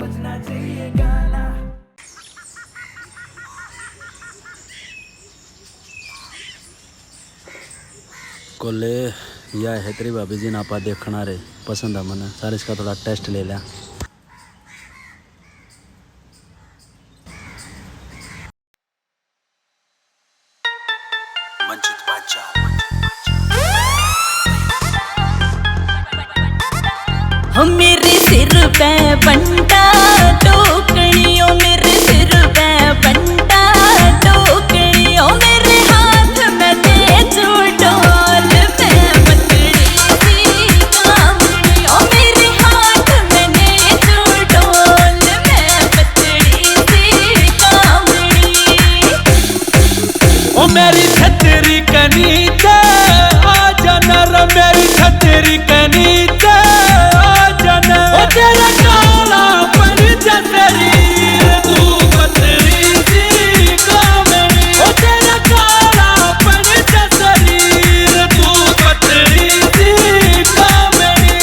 बजना चाहिए गाना। कोले या है तेरी भाभी जी नापा देखना रे पसंद है मैंने सारे इसका थोड़ा टेस्ट ले लिया। मंचित बादशाह हम मेरे सिर पे बंटा टोकरियों मेरे सिर पे बंटा टोकरियों मेरे हाथ में दे जो डोल मैं पतली सी कामड़ियों मेरे हाथ में दे जो डोल मैं पतली सी कामड़ी। ओ मेरी छतरी कनीते आजा नर मेरी छतरी कनीते आजा नर। ओ तेरा काला पर शरीर तू पतली सी कामड़ी। ओ तेरा काला पर शरीर तू पतली सी कामड़ी।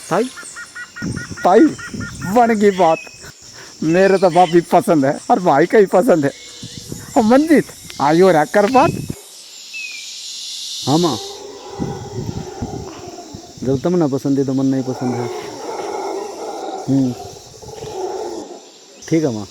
ताई ताई बन गई बात। मेरे तो भाभी पसंद है और भाई का ही पसंद है। और मंजित आयो रहा कर बात। हाँ माँ जब तम ना पसंद है तो मन नहीं पसंद है। ठीक है माँ।